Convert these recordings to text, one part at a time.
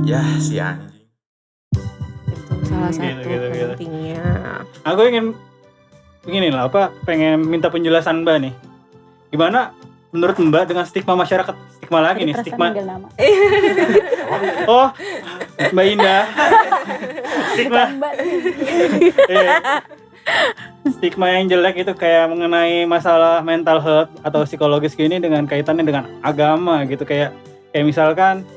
Ya si anjing. Itu salah satu Gitu. pentingnya. Aku pengen minta penjelasan Mbak nih. Gimana menurut Mbak dengan stigma masyarakat, stigma lagi nih, stigma. Nama. Oh, Mbak Indah. Stigma. Stigma yang jelek itu kayak mengenai masalah mental health atau psikologis gini dengan kaitannya dengan agama gitu, kayak misalkan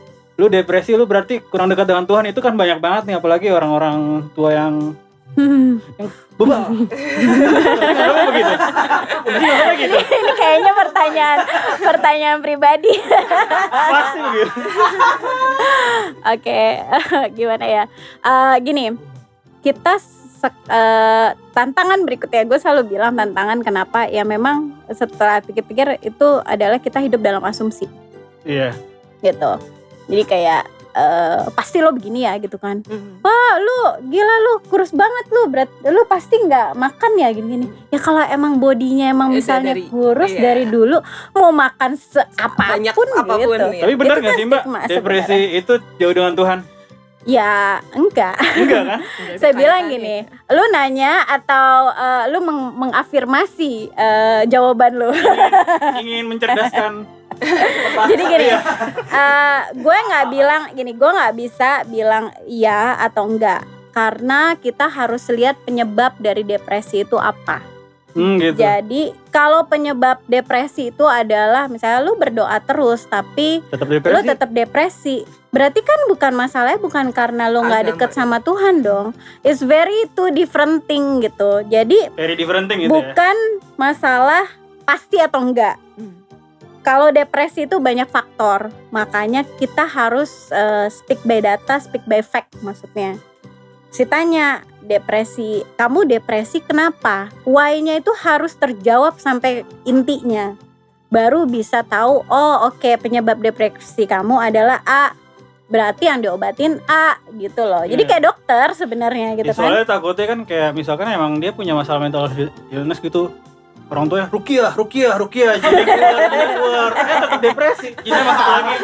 lu depresi, lu berarti kurang dekat dengan Tuhan. Itu kan banyak banget nih, apalagi orang-orang tua yang bebal. Kenapa begitu? Kenapa gitu? Ini kayaknya pertanyaan pribadi. Pasti begitu. Oke, gimana ya? Gini, kita tantangan berikutnya, gue selalu bilang tantangan kenapa? Ya memang setelah pikir-pikir itu adalah kita hidup dalam asumsi. Iya. Gitu. Jadi kayak pasti lo begini ya gitu kan. Wah lu gila, lu kurus banget lu, lu pasti nggak makan ya gini-gini. Ya kalau emang bodinya emang misalnya kurus dari dulu, mau makan apapun gitu. Tapi benar nggak sih Mbak, depresi itu jauh dengan Tuhan? Ya enggak kan? Saya bilang gini, lu nanya atau lu mengafirmasi jawaban lu. ingin mencerdaskan. Jadi gini, gue nggak bisa bilang iya atau enggak, karena kita harus lihat penyebab dari depresi itu apa. Gitu. Jadi kalau penyebab depresi itu adalah misalnya lu berdoa terus tapi lu tetap depresi, berarti kan bukan masalahnya bukan karena lu nggak deket sama Tuhan dong. It's very two different thing gitu. Jadi very different thing gitu bukan masalah pasti atau enggak. Kalau depresi itu banyak faktor, makanya kita harus speak by data, speak by fact maksudnya. Si tanya, kamu depresi kenapa? Why-nya itu harus terjawab sampai intinya. Baru bisa tahu, oh oke, penyebab depresi kamu adalah A. Berarti yang diobatin A gitu loh. Jadi kayak dokter sebenarnya gitu kan. Soalnya takutnya kan kayak misalkan emang dia punya masalah mental illness gitu. Orang tuanya Rukiah jadi keluar tetap depresi, jadi masuk lagi.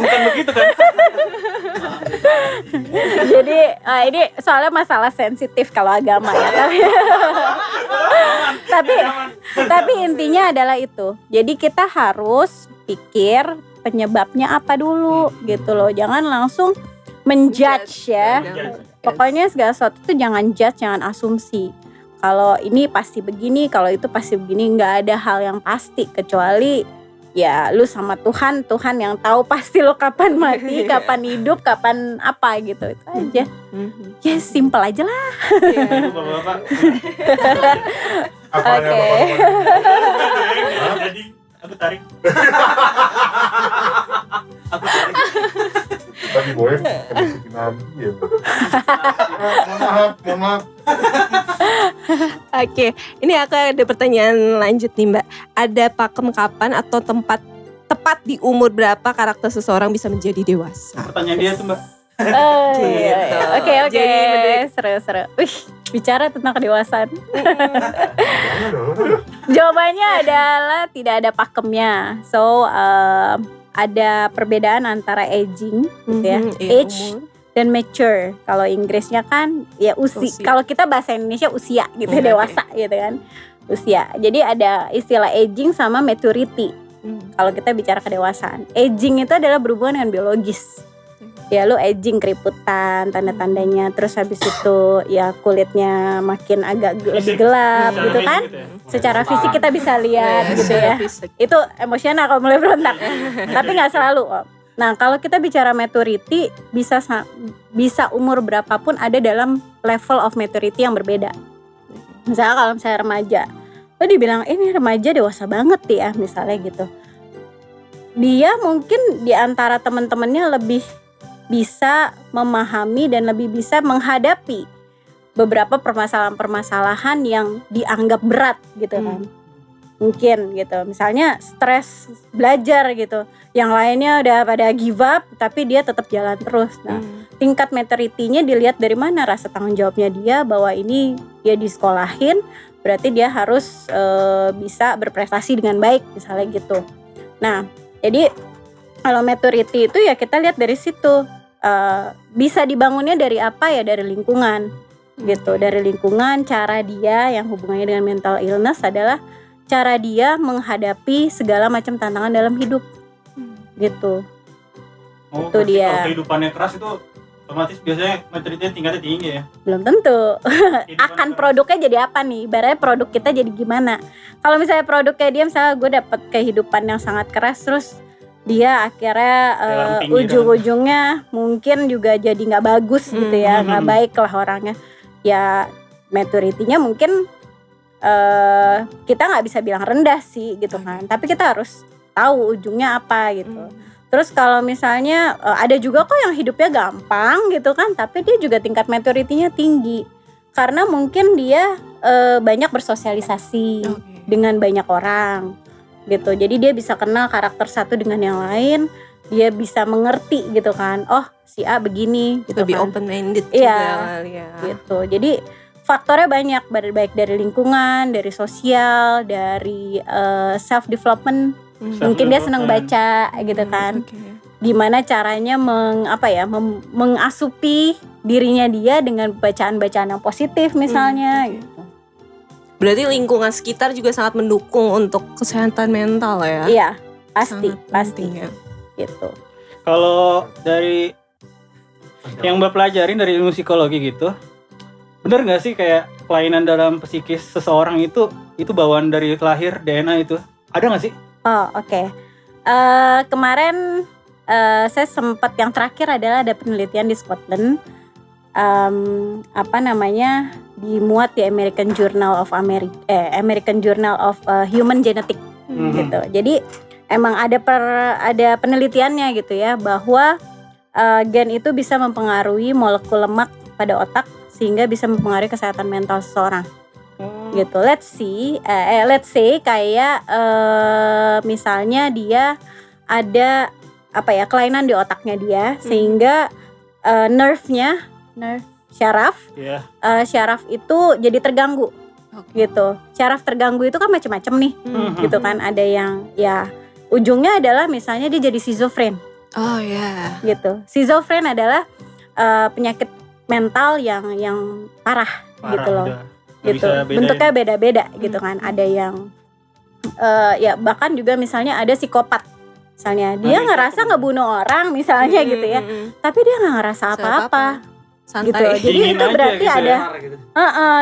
Bukan begitu kan? Jadi ini soalnya masalah sensitif kalau agama ya. Tapi intinya adalah itu. Jadi kita harus pikir penyebabnya apa dulu gitu loh. Jangan langsung menjudge ya. Pokoknya segala sesuatu itu jangan judge, jangan asumsi. Kalau ini pasti begini, kalau itu pasti begini, nggak ada hal yang pasti kecuali ya lu sama Tuhan yang tahu pasti lo kapan mati, kapan hidup, kapan apa gitu, itu aja. Ya simple aja lah. Bapak-bapak. Oke. Jadi aku tarik. Tadi boleh masukin lagi ya. Mohon maaf. Oke, ini aku ada pertanyaan lanjut nih Mbak. Ada pakem kapan atau tempat tepat di umur berapa karakter seseorang bisa menjadi dewasa? Pertanyaan dia tuh Mbak. Oke. Seru. Wih, bicara tentang kedewasaan. Jawabannya adalah tidak ada pakemnya. So ada perbedaan antara aging gitu ya, age dan mature. Kalau Inggrisnya kan ya usia. Kalau kita bahasa Indonesia usia gitu, dewasa gitu kan. Usia. Jadi ada istilah aging sama maturity. Kalau kita bicara kedewasaan, aging itu adalah berhubungan dengan biologis. Ya lu aging keriputan, tanda-tandanya. Terus habis itu ya kulitnya makin agak lebih gelap gitu kan. Secara fisik kita bisa lihat gitu ya. Itu emosional kalau mulai berontak. Tapi gak selalu. Nah kalau kita bicara maturity, bisa umur berapapun ada dalam level of maturity yang berbeda. Misalnya kalau misalnya remaja, lo dibilang ini remaja dewasa banget ya misalnya gitu. Dia mungkin di antara teman-temannya lebih bisa memahami dan lebih bisa menghadapi beberapa permasalahan-permasalahan yang dianggap berat gitu kan. Mungkin gitu, misalnya stres belajar gitu, yang lainnya udah pada give up tapi dia tetap jalan terus. Nah tingkat maturity-nya dilihat dari mana, rasa tanggung jawabnya dia bahwa ini dia disekolahin, berarti dia harus bisa berprestasi dengan baik misalnya gitu. Nah jadi kalau maturity itu ya kita lihat dari situ, bisa dibangunnya dari apa ya, dari lingkungan gitu. Dari lingkungan, cara dia yang hubungannya dengan mental illness adalah cara dia menghadapi segala macam tantangan dalam hidup gitu. Oh, Itu berarti dia. Kalau kehidupannya keras itu otomatis biasanya materinya tingkatnya tinggi ya. Belum tentu. Kehidupannya Akan keras. produknya jadi apa nih? Ibaratnya produk kita jadi gimana? Kalau misalnya produk kayak dia, misalnya gue dapet kehidupan yang sangat keras, terus dia akhirnya Lamping gitu. ujung-ujungnya mungkin juga jadi nggak bagus gitu ya, nggak baik lah orangnya. Ya maturity-nya mungkin kita nggak bisa bilang rendah sih gitu kan. Tapi kita harus tahu ujungnya apa gitu. Terus kalau misalnya ada juga kok yang hidupnya gampang gitu kan, tapi dia juga tingkat maturity-nya tinggi. Karena mungkin dia banyak bersosialisasi dengan banyak orang gitu. Jadi dia bisa kenal karakter satu dengan yang lain, dia bisa mengerti gitu kan. Oh, si A begini gitu Lebih kan. open minded Iya, juga kali ya. Gitu. Jadi faktornya banyak, baik dari lingkungan, dari sosial, dari self development. Mungkin dia senang baca gitu kan. Gimana caranya mengasupi dirinya dia dengan bacaan-bacaan yang positif misalnya gitu. Berarti lingkungan sekitar juga sangat mendukung untuk kesehatan mental ya. Iya, pasti Sangat penting ya. gitu. Kalau dari yang Mbak pelajarin dari ilmu psikologi gitu, bener nggak sih kayak kelainan dalam psikis seseorang itu bawaan dari lahir, DNA itu ada nggak sih? Oh, oke. Kemarin saya sempat, yang terakhir adalah ada penelitian di Scotland, dimuat di American Journal of Human Genetics gitu. Jadi emang ada penelitiannya gitu ya, bahwa gen itu bisa mempengaruhi molekul lemak pada otak sehingga bisa mempengaruhi kesehatan mental seseorang. Gitu. Let's say kayak misalnya dia ada kelainan di otaknya dia, sehingga nerve syaraf syaraf itu jadi terganggu. Gitu. Syaraf terganggu itu kan macam-macam nih. Gitu kan, ada yang ya ujungnya adalah misalnya dia jadi schizofren. Oh ya. Gitu. Schizofren adalah penyakit mental yang parah gitu loh. Gitu. Bentuknya beda-beda gitu kan. Ada yang ya bahkan juga misalnya ada psikopat. Misalnya dia ngerasa ngebunuh orang misalnya gitu ya. Tapi dia nggak ngerasa apa-apa. Santai. Gitu. Jadi Dingin itu aja berarti gitu ada ya.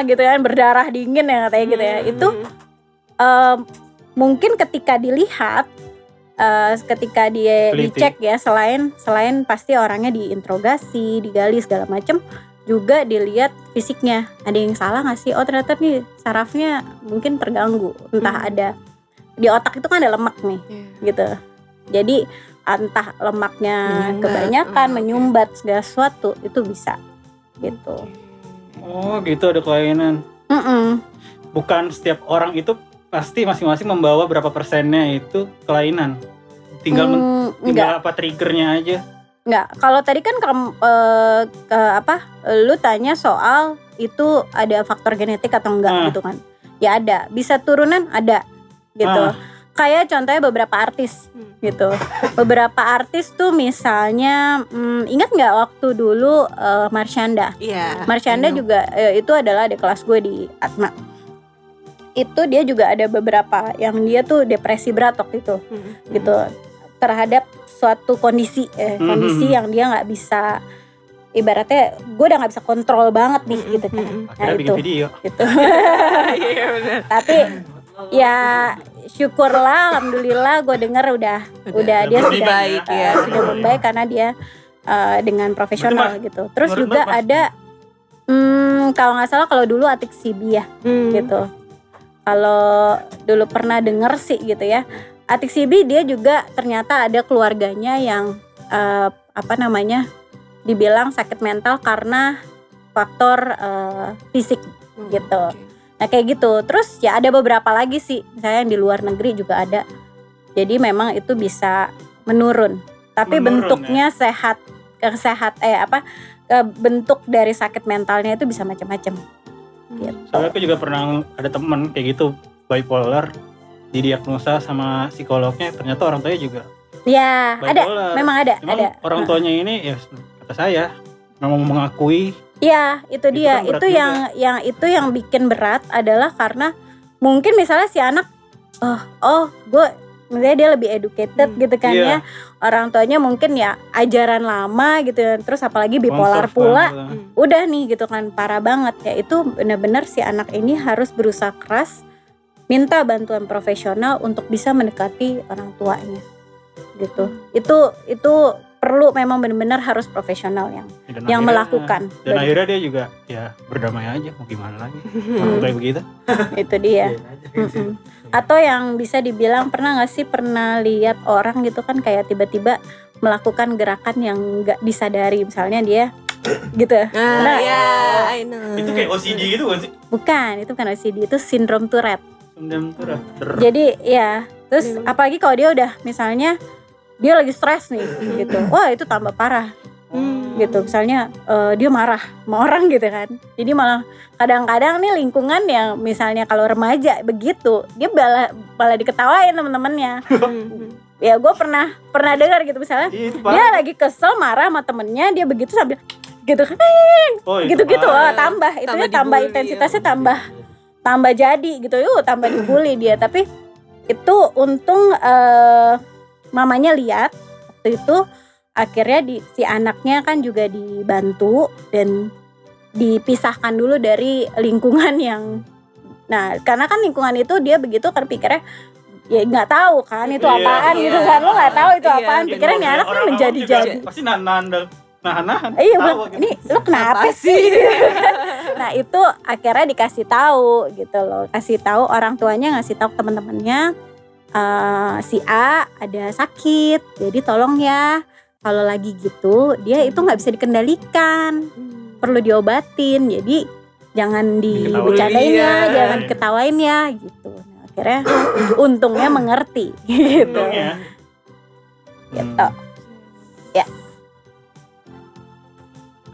gitu kan, berdarah dingin ya katanya gitu ya. Itu mungkin ketika dilihat, ketika dia dicek ya, selain pasti orangnya diinterogasi, digali segala macem, juga dilihat fisiknya, ada yang salah nggak sih? Oh ternyata nih sarafnya mungkin terganggu, entah ada di otak itu kan ada lemak nih, gitu. Jadi entah lemaknya kebanyakan menyumbat segala sesuatu, itu bisa gitu. Oh gitu, ada kelainan. Bukan setiap orang itu pasti masing-masing membawa berapa persennya itu kelainan. Tinggal apa triggernya aja. Enggak, kalau tadi kan lu tanya soal itu ada faktor genetik atau enggak gitu kan. Ya ada, bisa turunan ada gitu. Kayak contohnya beberapa artis gitu. Beberapa artis tuh misalnya ingat nggak waktu dulu Marshanda? Iya. Marshanda juga itu adalah di kelas gue di Atma. Itu dia juga ada beberapa yang dia tuh depresi berat waktu itu gitu, terhadap suatu kondisi yang dia nggak bisa, ibaratnya gue udah nggak bisa kontrol banget nih gitu kan. Akhirnya bikin video gitu. Tapi ya syukurlah, alhamdulillah gue dengar udah dia sudah baik ya. Sudah membaik karena dia dengan profesional gitu. Terus juga ada kalau nggak salah kalau dulu Atik Sibi ya gitu. Kalau dulu pernah denger sih gitu ya, Atik Sibi dia juga ternyata ada keluarganya yang dibilang sakit mental karena faktor fisik gitu. Nah kayak gitu. Terus ya ada beberapa lagi sih, misalnya yang di luar negeri juga ada. Jadi memang itu bisa menurun. Tapi bentuknya ya? Bentuk dari sakit mentalnya itu bisa macam-macam. Gitu. Soalnya aku juga pernah ada teman kayak gitu, bipolar, didiagnosa sama psikolognya, ternyata orang tuanya juga ya bipolar. ada, memang ada. Memang ada orang tuanya ini ya kata ke saya mau mengakui. Iya, itu Itu dia. kan berat Itu yang bikin berat adalah karena mungkin misalnya si anak misalnya dia lebih educated gitu kan Iya. ya. Orang tuanya mungkin ya ajaran lama gitu ya. Terus apalagi bipolar Konserv pula. banget. Udah nih gitu kan, parah banget ya. Itu benar-benar si anak ini harus berusaha keras minta bantuan profesional untuk bisa mendekati orang tuanya gitu. Itu perlu memang benar-benar harus profesional yang Dan yang akhirnya- melakukan. Dan akhirnya dia juga ya berdamai aja, mau gimana lagi. Orang kayak begitu. Itu dia. Mm-mm. Atau yang bisa dibilang pernah lihat orang gitu kan kayak tiba-tiba melakukan gerakan yang nggak disadari, misalnya dia gitu. Nah, ya, I know. Itu kayak OCD gitu kan sih? Bukan, itu bukan OCD, itu sindrom Tourette. Sendam tuh. Jadi ya, terus apalagi kalau dia udah misalnya dia lagi stres nih gitu, wah itu tambah parah gitu. Misalnya dia marah sama orang gitu kan, jadi malah kadang-kadang nih lingkungan yang misalnya kalau remaja begitu, dia malah diketawain temen-temennya. Ya gue pernah dengar gitu, misalnya Itu dia lagi kesel marah sama temennya, dia begitu sambil gitu kan, itu gitu-gitu, parah. tambah itu Tambah tambah dibully, intensitasnya tambah jadi gitu, tambah dibully dia. Tapi itu untung mamanya lihat waktu itu, akhirnya si anaknya kan juga dibantu dan dipisahkan dulu dari lingkungan yang, nah karena kan lingkungan itu dia begitu kan pikirnya ya nggak tahu kan itu Iya, apaan iya. gitu kan, lo nggak tahu itu Iya, apaan, bener. pikirnya nih anak kan Orang menjadi-jadi. juga pasti nahan. Iya tahu bilang, gitu. ini lo kenapa Apa sih? Nah itu akhirnya dikasih tahu gitu loh, kasih tahu orang tuanya, ngasih tahu teman-temannya, si A ada sakit, jadi tolong ya kalau lagi gitu dia itu nggak bisa dikendalikan, perlu diobatin, jadi jangan dibicarain ya, Iya. jangan diketawain ya gitu. Nah, akhirnya untungnya mengerti gitu. Untungnya. Gitu.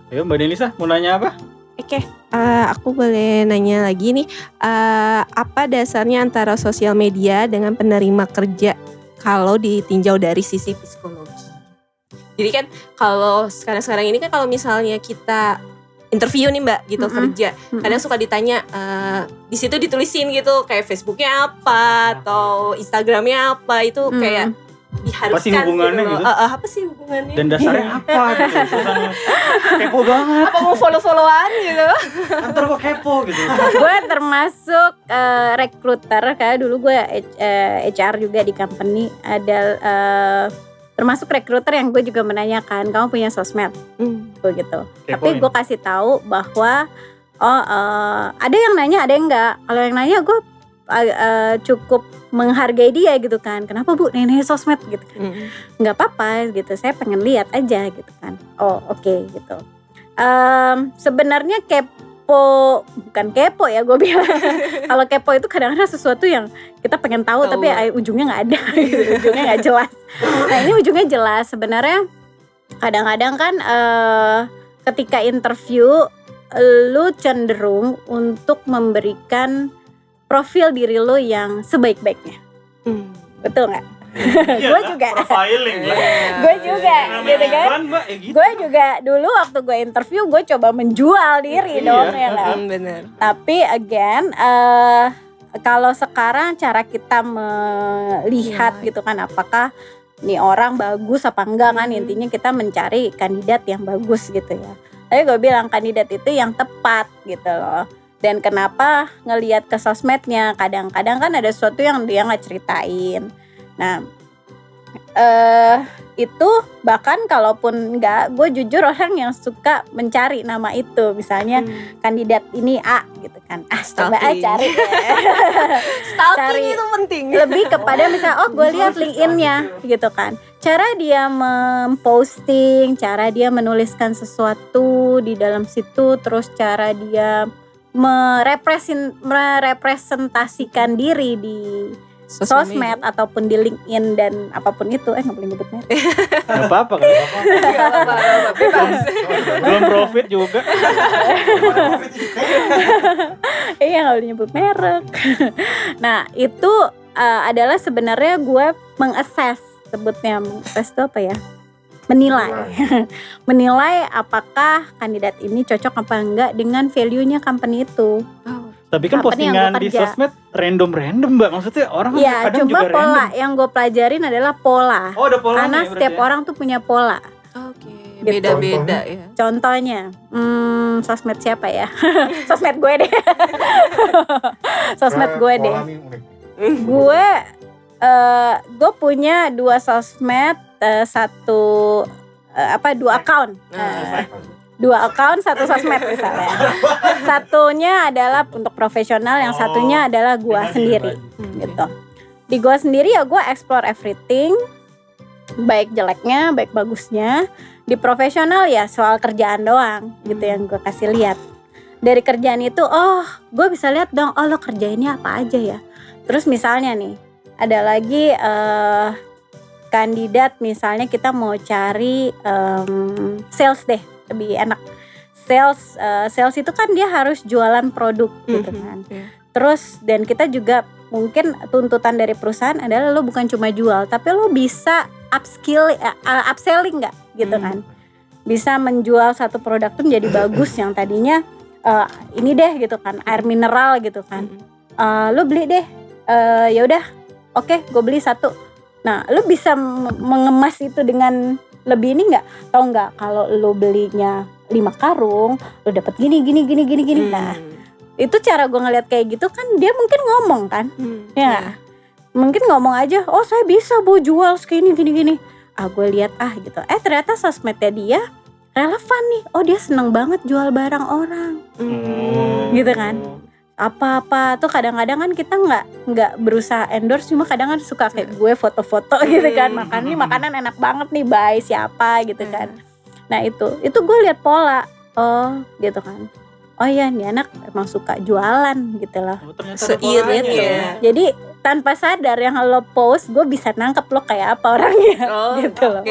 Ayo Mbak Denisa mau nanya apa? Oke, aku boleh nanya lagi nih, apa dasarnya antara sosial media dengan penerima kerja kalau ditinjau dari sisi psikologi? Jadi kan kalau sekarang ini kan kalau misalnya kita interview nih Mbak gitu kerja, kadang suka ditanya di situ ditulisin gitu kayak Facebooknya apa atau Instagramnya apa, itu kayak diharuskan Apa sih hubungannya gitu? Apa sih hubungannya? Dan dasarnya apa gitu? Terusannya kepo banget. Apa mau follow-followan gitu? Kantor kok kepo gitu. Gue termasuk recruiter, kayak dulu gue HR juga di company, ada termasuk recruiter yang gue juga menanyakan kamu punya sosmed gitu. Tapi gue kasih tahu bahwa ada yang nanya ada yang enggak. Kalau yang nanya gue cukup menghargai dia gitu kan, kenapa Bu nenek sosmed gitu kan, nggak apa-apa gitu, saya pengen lihat aja gitu kan. Oh oke, gitu. Sebenarnya bukan kepo ya gue bilang. Kalau kepo itu kadang-kadang sesuatu yang kita pengen tahu tapi ujungnya nggak ada gitu, ujungnya nggak jelas. Nah ini ujungnya jelas. Sebenarnya kadang-kadang kan ketika interview lu cenderung untuk memberikan profil diri lo yang sebaik-baiknya, betul nggak? Gue juga, profiling lah. gue juga, gitu kan? Gitu. Gue juga dulu waktu gue interview gue coba menjual diri dong ya kan. Bener. Tapi again, kalau sekarang cara kita melihat gitu kan, apakah nih orang bagus apa enggak kan, intinya kita mencari kandidat yang bagus gitu ya. Tapi gue bilang kandidat itu yang tepat gitu loh. Dan kenapa ngelihat ke sosmednya, kadang-kadang kan ada sesuatu yang dia nggak ceritain. Nah itu bahkan kalaupun enggak, gue jujur orang yang suka mencari nama itu, misalnya kandidat ini A gitu kan, coba cari Stalking itu penting. lebih kepada misalnya gue lihat LinkedIn-nya gitu kan, cara dia memposting, cara dia menuliskan sesuatu di dalam situ, terus cara dia merepresentasikan diri di sosmed ataupun di LinkedIn dan apapun itu, nggak boleh nyebut merek. Gak apa-apa kan? Belum profit juga. Iya, nggak boleh nyebut merek. Nah itu adalah sebenarnya gue mengakses, sebutnya mengakses itu apa ya? menilai apakah kandidat ini cocok apa enggak dengan value-nya company itu. Tapi kan postingan di sosmed random Mbak, maksudnya orang ya, kadang cuma juga pola random. yang gue pelajarin adalah pola. Oh, ada polanya. Karena setiap orang tuh punya pola. Oke, Gitu. beda-beda ya. Contohnya, sosmed siapa ya? Sosmed gue deh. Sosmed gue deh. Gue punya 2 sosmed, 2 account. 2 account, 1 sosmed misalnya. Satunya adalah untuk profesional, yang satunya adalah gue sendiri. Gitu. Di gue sendiri ya gue explore everything, baik jeleknya, baik bagusnya. Di profesional ya soal kerjaan doang gitu yang gue kasih lihat. Dari kerjaan itu, gue bisa lihat dong, lo kerjainnya apa aja ya. Terus misalnya nih, ada lagi kandidat, misalnya kita mau cari sales deh, lebih enak. Sales itu kan dia harus jualan produk gitu kan. Terus dan kita juga mungkin tuntutan dari perusahaan adalah lo bukan cuma jual, tapi lo bisa upselling nggak gitu kan. Bisa menjual satu produk tuh menjadi bagus yang tadinya ini deh gitu kan, air mineral gitu kan. Lo beli deh, ya udah, oke, gue beli 1. Nah, lo bisa mengemas itu dengan lebih ini nggak? Tahu nggak kalau lo belinya 5 karung, lo dapat gini. Nah, itu cara gue ngeliat kayak gitu kan, dia mungkin ngomong kan, ya mungkin ngomong aja, saya bisa jual segini gini. Gue lihat gitu, ternyata sosmednya dia relevan nih, dia seneng banget jual barang orang, gitu kan. Apa-apa tuh kadang-kadang kan kita nggak berusaha endorse, cuma kadang kan suka kayak gue foto-foto gitu kan, makan nih makanan enak banget nih, by siapa gitu kan. Nah itu gue lihat pola, gitu kan. Oh iya, nih anak emang suka jualan gitu loh. Seirit ya. Jadi tanpa sadar yang lo post, gue bisa nangkep lo kayak apa orangnya, gitu loh.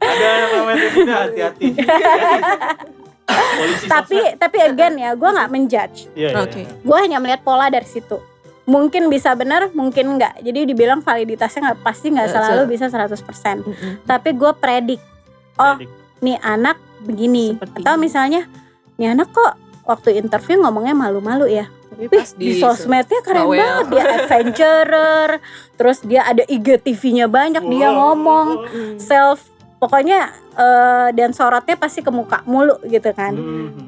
Ada namanya itu, hati-hati. Tapi again ya, gue nggak menjudge. Gue hanya melihat pola dari situ. Mungkin bisa benar, mungkin enggak. Jadi dibilang validitasnya pasti nggak selalu bisa 100%. Tapi gue predik, nih anak begini. Atau misalnya, nih anak kok waktu interview ngomongnya malu-malu ya. Di sosmednya keren banget, dia adventurer. Terus dia ada IGTV-nya banyak, dia ngomong pokoknya dan sorotnya pasti ke muka mulu gitu kan.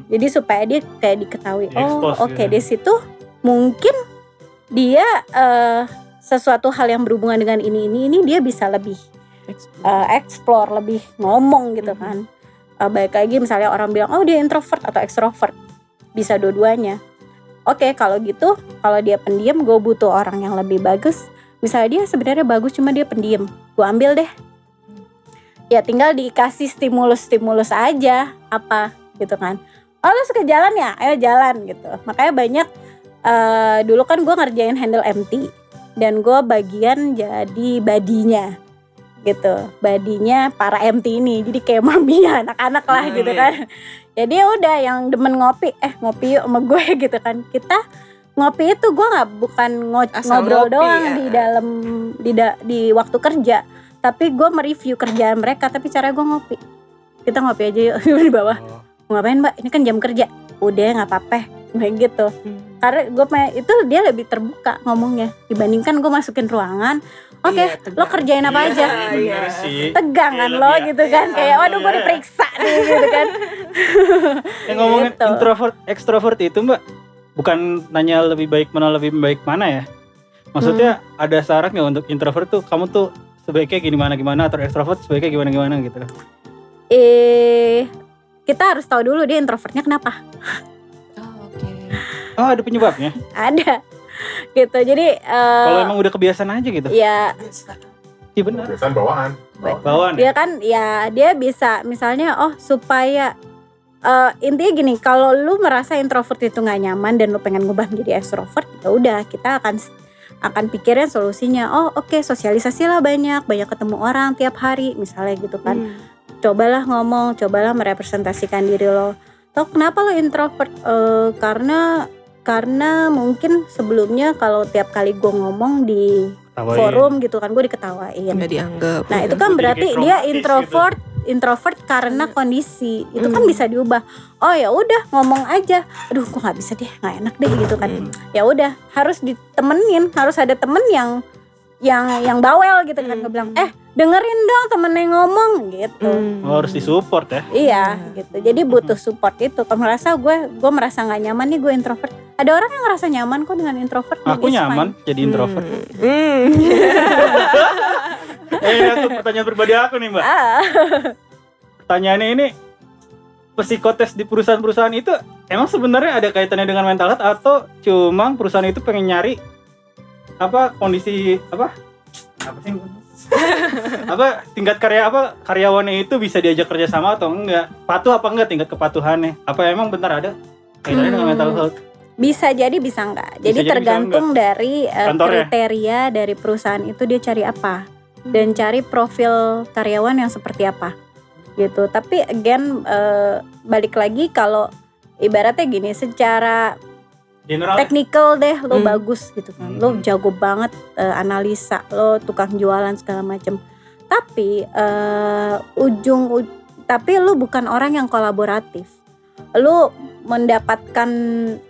Jadi supaya dia kayak diketahui, di situ mungkin dia sesuatu hal yang berhubungan dengan ini dia bisa lebih explore, lebih ngomong gitu kan. Baik lagi misalnya orang bilang dia introvert atau extrovert, bisa dua-duanya. Oke, kalau gitu, kalau dia pendiam, gue butuh orang yang lebih bagus. Misalnya dia sebenarnya bagus cuma dia pendiam, gue ambil deh. Ya tinggal dikasih stimulus aja apa gitu kan. Lo suka jalan ya? Ayo jalan gitu. Makanya banyak dulu kan gue ngerjain handle MT dan gue bagian jadi badinya gitu. Badinya para MT ini. Jadi kayak maminya anak-anak lah gitu kan. Jadi udah yang demen ngopi yuk sama gue gitu kan. Kita ngopi itu gue bukan ngobrol doang ya. Di dalam di waktu kerja. Tapi gue mereview kerjaan mereka, tapi cara gue ngopi. Kita ngopi aja yuk di bawah. Ngapain mbak? Ini kan jam kerja. Udah gak apa-apa, kayak gitu. Karena gue itu dia lebih terbuka ngomongnya dibandingkan gue masukin ruangan. Lo kerjain apa aja? Tegang kan lo gitu kan. Kayak waduh gue diperiksa nih gitu kan. Yang ngomongin gitu. Introvert, extrovert itu mbak, bukan nanya lebih baik mana ya. Maksudnya ada syarat gak untuk introvert tuh, kamu tuh sebaiknya gimana atau extrovert sebaiknya gimana gitu? Kita harus tahu dulu dia introvertnya kenapa. Ada penyebabnya? Ada. Gitu. Jadi kalau emang udah kebiasaan aja gitu. Ya. Iya benar. Kebiasaan bawaan. Dia kan ya dia bisa misalnya supaya intinya gini, kalau lu merasa introvert itu nggak nyaman dan lu pengen ngubah menjadi extrovert, ya udah kita akan pikirin solusinya. Sosialisasi lah banyak ketemu orang tiap hari misalnya gitu kan. Cobalah ngomong, cobalah merepresentasikan diri lo. Kenapa lo introvert? Karena mungkin sebelumnya kalau tiap kali gue ngomong di forum gitu kan, gue diketawain. Nggak dianggap. Nah itu kan berarti dia introvert karena kondisi itu kan bisa diubah. Oh ya udah ngomong aja, aduh kok nggak bisa deh, nggak enak deh gitu kan. Ya udah harus ditemenin, harus ada temen yang bawel gitu kan, gue bilang dengerin dong temennya ngomong gitu. Harus disupport ya. Iya gitu, jadi butuh support itu. Kalau merasa gue merasa nggak nyaman nih, gue introvert. Ada orang yang ngerasa nyaman kok dengan introvert. Aku nyaman jadi introvert. Ini aku pertanyaan pribadi aku nih Mbak. Pertanyaannya ini, psikotes di perusahaan-perusahaan itu emang sebenarnya ada kaitannya dengan mental health atau cuma perusahaan itu pengen nyari kondisi tingkat karyawannya itu bisa diajak kerja sama atau enggak, patuh apa enggak tingkat kepatuhannya, apa emang benar ada kaitannya dengan mental health? Bisa jadi bisa enggak. Jadi tergantung dari kriteria dari perusahaan itu dia cari apa dan cari profil karyawan yang seperti apa gitu. Tapi again balik lagi, kalau ibaratnya gini, secara general technical deh lo bagus gitu kan, lo jago banget analisa, lo tukang jualan segala macem. Tapi tapi lo bukan orang yang kolaboratif. Lo mendapatkan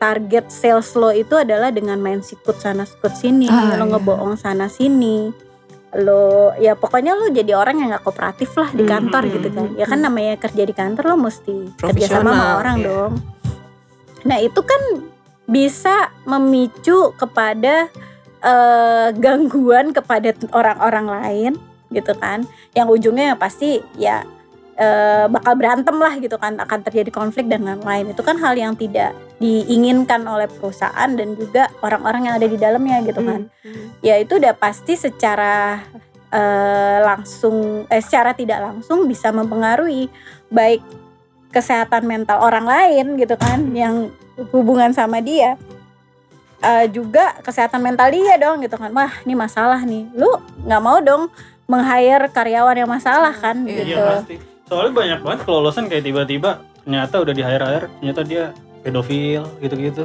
target sales lo itu adalah dengan main sikut sana sikut sini, lo ngebohong sana sini, lo ya pokoknya lo jadi orang yang nggak kooperatif lah di kantor gitu kan. Ya kan namanya kerja di kantor, lo mesti kerja sama orang dong. Nah itu kan bisa memicu kepada gangguan kepada orang-orang lain gitu kan, yang ujungnya pasti ya bakal berantem lah gitu kan, akan terjadi konflik dan lain-lain. Itu kan hal yang tidak diinginkan oleh perusahaan dan juga orang-orang yang ada di dalamnya gitu kan. Ya itu udah pasti secara secara tidak langsung bisa mempengaruhi baik kesehatan mental orang lain gitu kan, yang hubungan sama dia, juga kesehatan mental dia dong gitu kan. Wah ini masalah nih, lu nggak mau dong meng-hire karyawan yang masalah kan gitu. Iya pasti. Soalnya banyak banget kelolosan kayak tiba-tiba ternyata udah di-hire, ternyata dia pedofil gitu-gitu.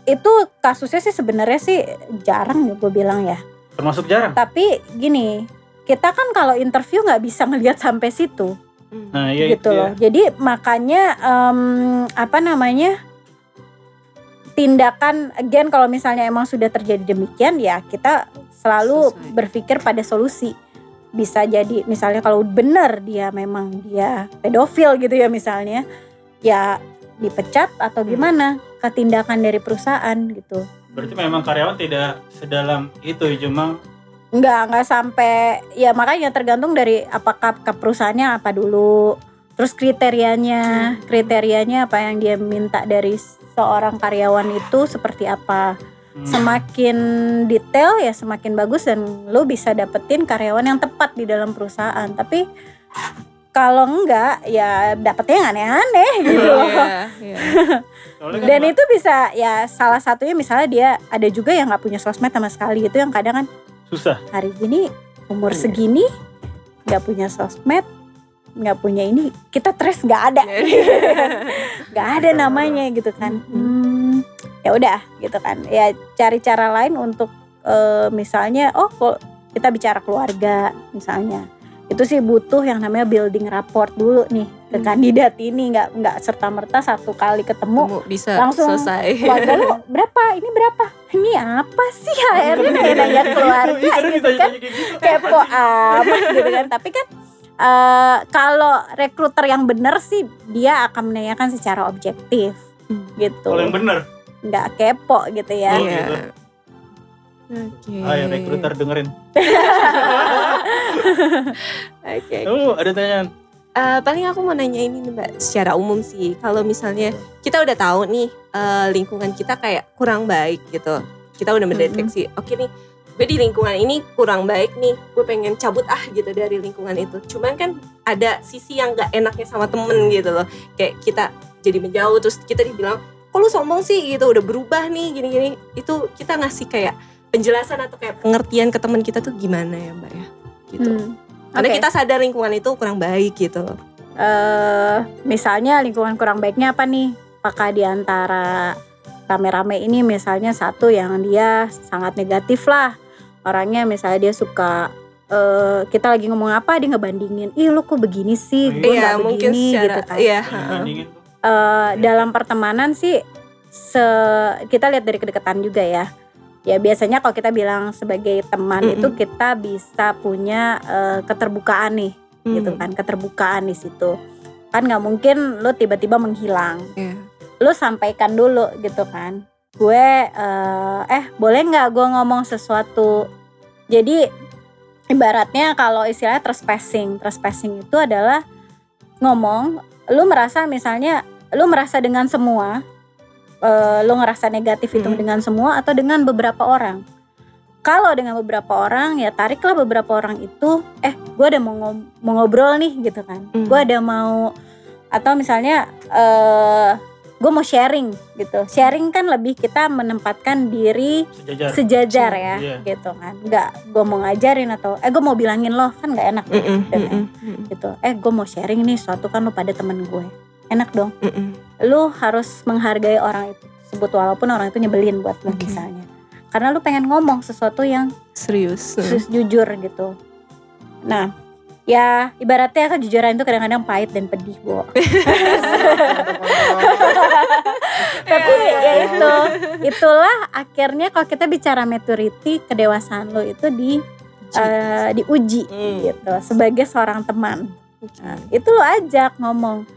Itu kasusnya sih sebenarnya sih jarang ya gue bilang ya. Termasuk jarang. Tapi gini, kita kan kalau interview nggak bisa ngelihat sampai situ. Nah iya gitu itu loh. ya. Jadi makanya tindakan again kalau misalnya emang sudah terjadi demikian, ya kita selalu berpikir pada solusi. Bisa jadi misalnya kalau benar dia memang dia pedofil gitu ya misalnya, ya dipecat atau gimana ketindakan dari perusahaan gitu. Berarti memang karyawan tidak sedalam itu, cuma Enggak sampai, ya makanya tergantung dari apakah ke perusahaannya apa dulu, terus kriterianya apa yang dia minta dari seorang karyawan itu seperti apa. Semakin detail ya semakin bagus dan lo bisa dapetin karyawan yang tepat di dalam perusahaan. Tapi kalau enggak ya dapetnya yang aneh-aneh gitu. Dan itu bisa ya salah satunya misalnya dia ada juga yang nggak punya sosmed sama sekali, itu yang kadang kan susah. Hari gini umur segini nggak punya sosmed, nggak punya ini, kita trace nggak ada, nggak ada namanya gitu kan. Ya udah gitu kan, ya cari cara lain untuk misalnya kalau kita bicara keluarga misalnya, itu sih butuh yang namanya building rapport dulu nih ke kandidat ini, nggak serta merta satu kali ketemu bisa langsung selesai. Keluarga lu berapa, ini apa sih akhirnya nanya keluarga gitu kan, kepo amat gitu kan. Tapi kan kalau rekruter yang benar sih dia akan menanyakan secara objektif gitu. Kalau yang benar nggak kepo gitu ya. Gitu. Ayo rekruter dengerin. Ada tanyaan? Paling aku mau nanya ini nih Mbak, secara umum sih, kalau misalnya kita udah tahu nih lingkungan kita kayak kurang baik gitu, kita udah mendeteksi, oke nih gue di lingkungan ini kurang baik nih, gue pengen cabut gitu dari lingkungan itu. Cuman kan ada sisi yang gak enaknya sama temen gitu loh, kayak kita jadi menjauh, terus kita dibilang kok lu sombong sih gitu, udah berubah nih gini-gini. Itu kita ngasih kayak penjelasan atau kayak pengertian ke teman kita tuh gimana ya Mbak ya gitu. Karena kita sadar lingkungan itu kurang baik gitu. Misalnya lingkungan kurang baiknya apa nih? Apakah di antara rame-rame ini misalnya satu yang dia sangat negatif lah orangnya, misalnya dia suka kita lagi ngomong apa dia ngebandingin, ih lu kok begini sih, gue nggak begini secara, gitu kan. Dalam pertemanan sih kita lihat dari kedekatan juga ya. Ya biasanya kalau kita bilang sebagai teman itu kita bisa punya keterbukaan nih, gitu kan, keterbukaan di situ. Kan nggak mungkin lu tiba-tiba menghilang. Lu sampaikan dulu gitu kan. Gue boleh nggak gue ngomong sesuatu. Jadi ibaratnya kalau istilahnya trespassing itu adalah ngomong, lu merasa misalnya lu merasa dengan semua, lu ngerasa negatif itu dengan semua atau dengan beberapa orang. Kalau dengan beberapa orang ya tariklah beberapa orang itu, gue ada mau ngobrol nih gitu kan, gue ada mau, atau misalnya gue mau sharing gitu. Sharing kan lebih kita menempatkan diri sejajar ya, gitu kan. Nggak gue mau ngajarin atau gue mau bilangin lo, kan nggak enak gitu. Gue mau sharing nih suatu kan lo pada temen gue, enak dong. Lo harus menghargai orang itu sebut walaupun orang itu nyebelin buat lo misalnya, karena lo pengen ngomong sesuatu yang serius jujur gitu. Nah ya ibaratnya kejujuran itu kadang-kadang pahit dan pedih, Bo. Tapi ya itulah akhirnya kalau kita bicara maturity, kedewasaan lo itu diuji gitu sebagai seorang teman. Nah, itu lo ajak ngomong,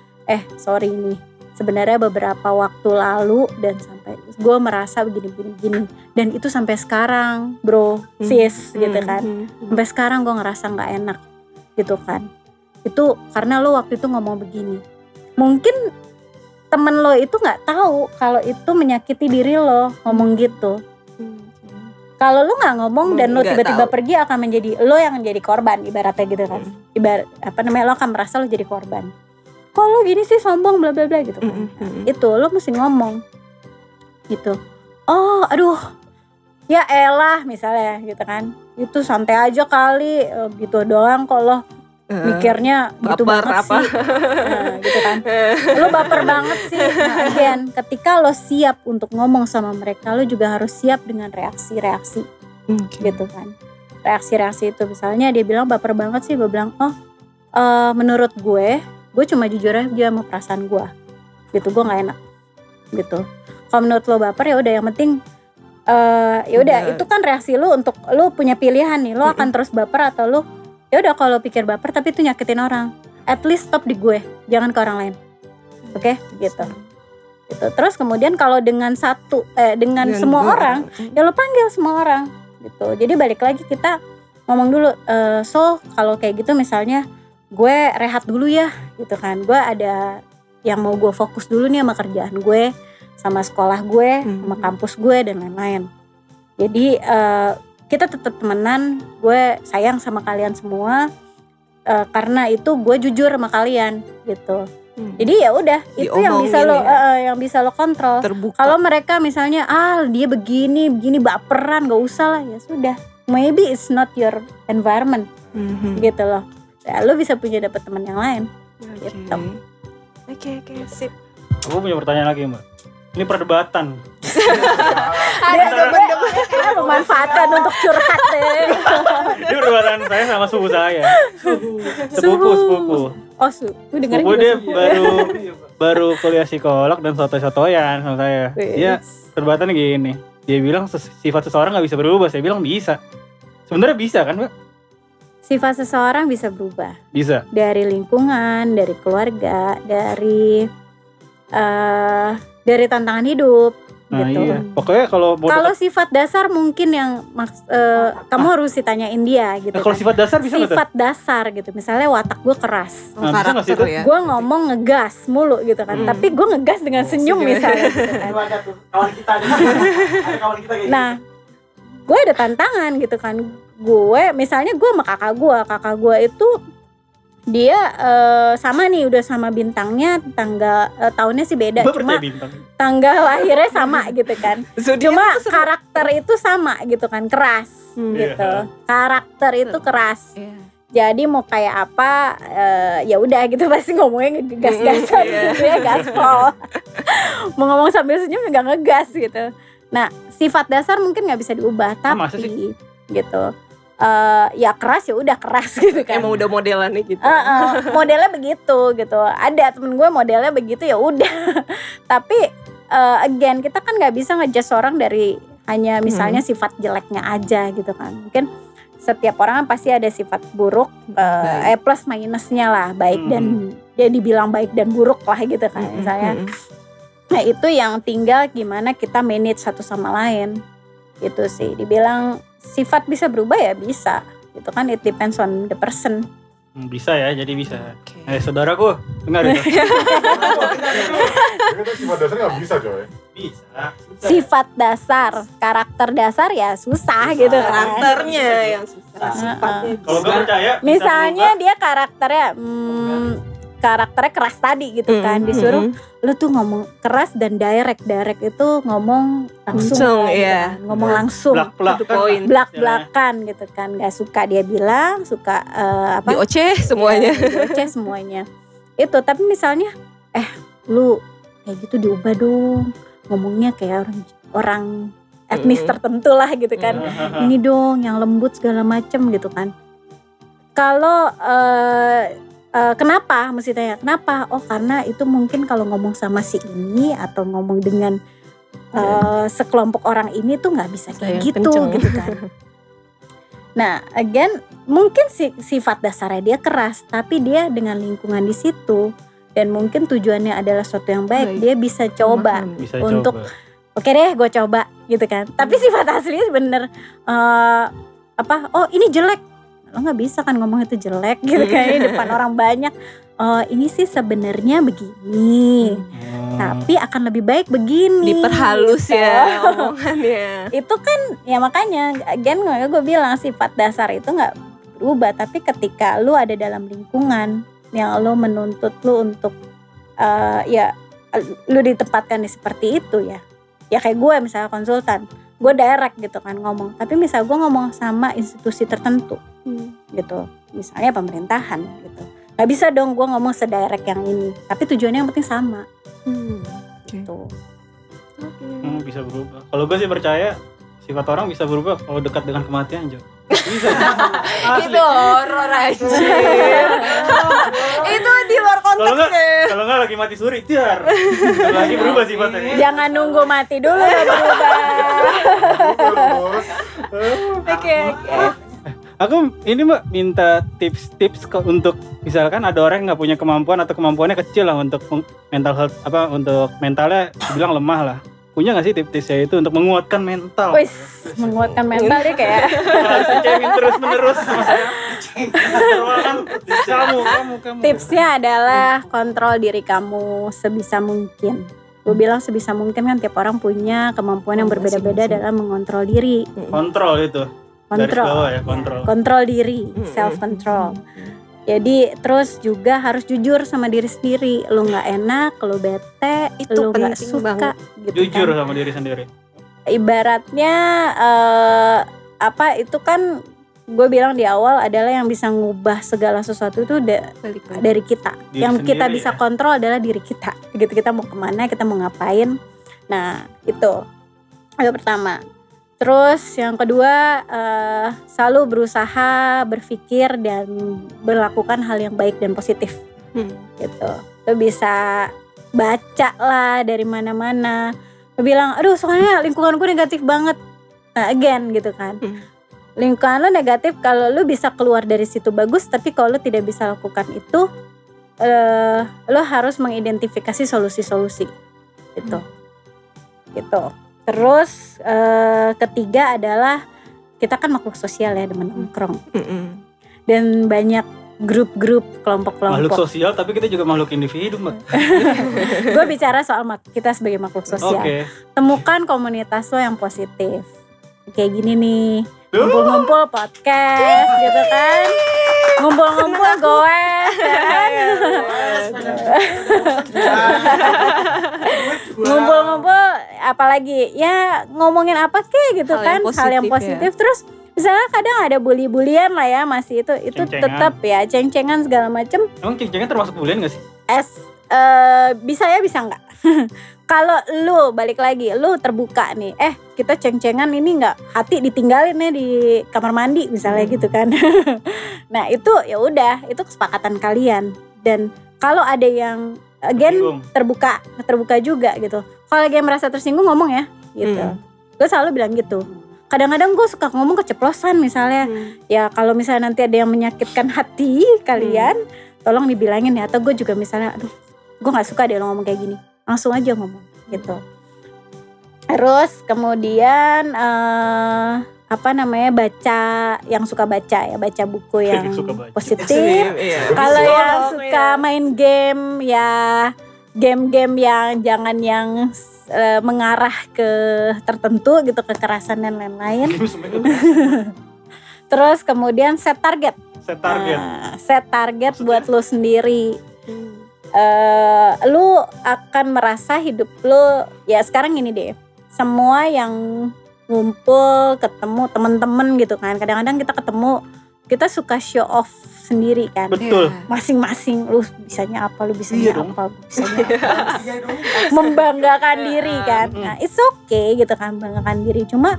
sorry nih, sebenarnya beberapa waktu lalu dan sampai gue merasa begini dan itu sampai sekarang, bro, sis, gitu kan. Sampai sekarang gue ngerasa nggak enak. Gitu kan, itu karena lo waktu itu ngomong begini. Mungkin temen lo itu nggak tahu kalau itu menyakiti diri lo ngomong gitu. Kalau lo nggak ngomong dan lo tiba-tiba pergi, akan menjadi lo yang menjadi korban ibaratnya gitu kan. Lo akan merasa lo jadi korban. Kok lo gini sih, sombong bla bla bla gitu kan. Itu lo mesti ngomong gitu. Oh aduh, ya elah misalnya gitu kan, itu santai aja kali, gitu doang kok lo mikirnya gitu banget apa? Sih gitu kan, lo baper banget sih. Nah again, ketika lo siap untuk ngomong sama mereka, lo juga harus siap dengan reaksi-reaksi gitu kan. Reaksi-reaksi itu misalnya dia bilang baper banget sih, gue bilang menurut gue cuma jujur aja sama perasaan gue gitu, gue nggak enak gitu. Kalau menurut lo baper ya udah, yang penting ya udah, itu kan reaksi lu untuk lu punya pilihan nih, lu akan terus baper atau lu ya udah kalau pikir baper tapi itu nyakitin orang, at least stop di gue, jangan ke orang lain. Oke, gitu. Terus kemudian kalau dengan dengan semua orang, ya lu panggil semua orang gitu. Jadi balik lagi kita ngomong dulu, so kalau kayak gitu misalnya gue rehat dulu ya gitu kan, gue ada yang mau gue fokus dulu nih sama kerjaan gue, sama sekolah gue, sama kampus gue dan lain-lain. Jadi kita tetap temenan, gue sayang sama kalian semua, karena itu gue jujur sama kalian gitu. Jadi ya udah, itu yang bisa lo kontrol. Kalau mereka misalnya dia begini baperan, gak usah lah, ya sudah. Maybe it's not your environment, gitu loh. Ya, lo bisa dapat teman yang lain. Gitu. Oke, sip. Aku punya pertanyaan lagi, Mbak. Ini perdebatan. Ada memanfaatkan untuk curhat deh. Ini perdebatan saya sama sepupu saya. Sepupu. Oh, lu dengerin sepupu juga. Dia baru kuliah psikolog dan sotoy-sotoyan sama saya. Dia perdebatannya gini. Dia bilang sifat seseorang nggak bisa berubah. Saya bilang bisa. Sebenarnya bisa kan, Mbak? Sifat seseorang bisa berubah. Bisa. Dari lingkungan, dari keluarga, dari tantangan hidup. Nah, gitu. Iya. Pokoknya kalau sifat dasar mungkin yang kamu harus ditanyain dia gitu. Kalau sifat dasar bisa nggak? Sifat dasar gitu. Misalnya watak gue keras. Karakter ya. Gue ngomong ngegas mulu gitu kan. Tapi gue ngegas dengan senyum misalnya. Gitu kan. Kawan kita ada kawan kita kayak nah, gue ada tantangan gitu kan. Gue misalnya gue sama kakak gue itu dia sama nih, udah sama bintangnya, tahunnya sih beda, cuma tanggal lahirnya sama gitu kan. Cuma karakter itu sama gitu kan, keras gitu. Karakter itu keras. Jadi mau kayak apa ya udah gitu pasti ngomongnya gas-gasan gitu ya, gaspol. Mau ngomong sambil senyum nggak ngegas gitu. Nah sifat dasar mungkin nggak bisa diubah, tapi gitu ya keras ya udah keras gitu kan. Emang udah modelannya gitu. Modelnya begitu gitu. Ada temen gue modelnya begitu ya udah. Tapi again kita kan nggak bisa ngejudge orang dari hanya misalnya sifat jeleknya aja gitu kan. Mungkin setiap orang kan pasti ada sifat buruk, plus minusnya lah, baik dan dia dibilang baik dan buruk lah gitu kan misalnya. Nah itu yang tinggal gimana kita manage satu sama lain gitu sih. Dibilang sifat bisa berubah ya bisa gitu kan, it depends on the person. Bisa ya, jadi bisa. Saudaraku dengar itu. Sifat dasar nggak bisa coy. Bisa. Sifat dasar, karakter dasar ya susah gitu kan. Karakternya yang susah. Sifatnya. Kalau gue percaya. Misalnya dia karakternya keras tadi gitu kan, disuruh lu tuh ngomong keras dan direct itu ngomong langsung ya. Ngomong langsung, belak-belakan gitu kan, nggak suka dia bilang, suka dioceh semuanya, dioceh semuanya. Itu tapi misalnya lu kayak gitu diubah dong, ngomongnya kayak orang etnis tertentu lah gitu kan, ini dong yang lembut segala macem gitu kan. Kalau kenapa mesti tanya kenapa? Oh karena itu mungkin kalau ngomong sama si ini atau ngomong dengan sekelompok orang ini tuh nggak bisa kayak gitu kan. Nah again mungkin sifat dasarnya dia keras, tapi dia dengan lingkungan di situ dan mungkin tujuannya adalah sesuatu yang baik, dia bisa coba untuk oke deh gue coba gitu kan. Tapi sifat aslinya bener oh ini jelek. Lo nggak bisa kan ngomong itu jelek gitu kayak di depan orang banyak. Ini sih sebenarnya begini, tapi akan lebih baik begini. Diperhalus gitu. Ya omongannya. Itu kan ya makanya again gue bilang sifat dasar itu nggak berubah, tapi ketika lu ada dalam lingkungan yang lu menuntut lu untuk ya lu ditempatkan di seperti itu ya kayak gue misalnya konsultan, gue direct gitu kan ngomong, tapi misal gue ngomong sama institusi tertentu gitu, misalnya pemerintahan gitu, nggak bisa dong gue ngomong sedirect yang ini, tapi tujuannya yang penting sama gitu. Bisa berubah. Kalau gue sih percaya sifat orang bisa berubah kalau dekat dengan kematian Jo. Bisa. Itu horor aja. Itu di luar konteks. Kalau nggak lagi mati suri, tiar. Lagi berubah sifatnya. Jangan nunggu mati dulu baru berubah. Oke. Aku ini Mbak minta tips untuk misalkan ada orang yang nggak punya kemampuan atau kemampuannya kecil lah untuk mental health untuk mentalnya dibilang lemah lah. Punya gak sih tips-tipsnya itu untuk menguatkan mental? Wih, menguatkan mental dia kayak dicengin terus-menerus sama saya. Kamu. Tipsnya adalah kontrol diri kamu sebisa mungkin. Gue bilang sebisa mungkin kan tiap orang punya kemampuan yang berbeda-beda dalam mengontrol diri. Kontrol itu. Kontrol. Bawah ya, kontrol. Kontrol diri, self control. Jadi terus juga harus jujur sama diri sendiri. Lu nggak enak, lu bete, itu lu nggak suka. Gitu jujur kan. sama diri sendiri. Ibaratnya itu kan gue bilang di awal adalah yang bisa ngubah segala sesuatu itu dari kita. Diri yang kita sendiri, bisa kontrol adalah diri kita. Gitu, kita mau kemana, kita mau ngapain. Nah itu pertama. Terus yang kedua selalu berusaha berpikir dan melakukan hal yang baik dan positif gitu. Lo bisa baca lah dari mana-mana. Lo bilang aduh soalnya lingkungan gue negatif banget. Nah again gitu kan. Lingkungan lo negatif, kalau lo bisa keluar dari situ bagus, tapi kalau lo tidak bisa lakukan itu lo harus mengidentifikasi solusi-solusi gitu. Terus ketiga adalah kita kan makhluk sosial ya, demen nongkrong. Dan banyak grup-grup, kelompok-kelompok. Makhluk sosial tapi kita juga makhluk individu Mbak. Gue bicara soal kita sebagai makhluk sosial. Temukan komunitas lo yang positif. Kayak gini nih, ngumpul-ngumpul podcast gitu kan. Ngumpul-ngumpul goes ya kan. Ngumpul-ngumpul apalagi ya ngomongin apa kek gitu kan, hal yang positif. Terus Misalnya kadang ada bully-bulian lah ya, masih itu Ceng-cengan. tetap ya ceng-cengan segala macem. Emang ceng-cengan termasuk bulian gak sih? Bisa ya bisa nggak? Kalau lu balik lagi, lu terbuka nih, kita ceng-cengan ini nggak, hati ditinggalin ya di kamar mandi misalnya gitu kan. Nah itu ya udah, itu kesepakatan kalian. Dan kalau ada yang again terbuka juga gitu. Kalau lagi yang merasa tersinggung ngomong ya gitu. Gue selalu bilang gitu. Kadang-kadang gue suka ngomong keceplosan misalnya. Ya kalau misalnya nanti ada yang menyakitkan hati kalian, tolong dibilangin ya. Atau gue juga misalnya, aduh gue gak suka deh lo ngomong kayak gini, langsung aja ngomong gitu. Terus kemudian baca, yang suka baca ya, baca buku yang positif. Kalau yang suka main game ya, game-game yang jangan yang mengarah ke tertentu gitu, kekerasan dan lain-lain. Terus kemudian set target buat lo sendiri. Lu akan merasa hidup lu ya sekarang gini deh, semua yang ngumpul ketemu temen-temen gitu kan, kadang-kadang kita ketemu kita suka show off sendiri kan. Betul. Masing-masing lu bisanya apa, lu bisanya apa, bisanya apa. Membanggakan diri kan. Nah it's okay gitu kan, membanggakan diri. Cuma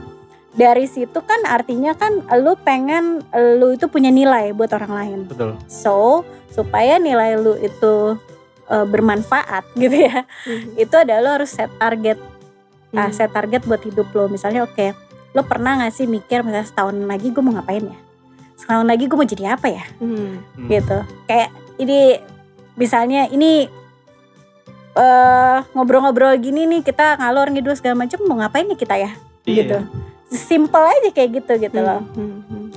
dari situ kan artinya kan lu pengen lu itu punya nilai buat orang lain. Betul. So supaya nilai lu itu bermanfaat gitu ya, itu adalah lo harus set target. Set target buat hidup lo. Misalnya lo pernah gak sih mikir misalnya setahun lagi gue mau ngapain ya, setahun lagi gue mau jadi apa ya, gitu. Kayak ini misalnya ini ngobrol-ngobrol gini nih, kita ngalor ngidul segala macam, mau ngapain nih kita ya, gitu. Simple aja kayak gitu loh.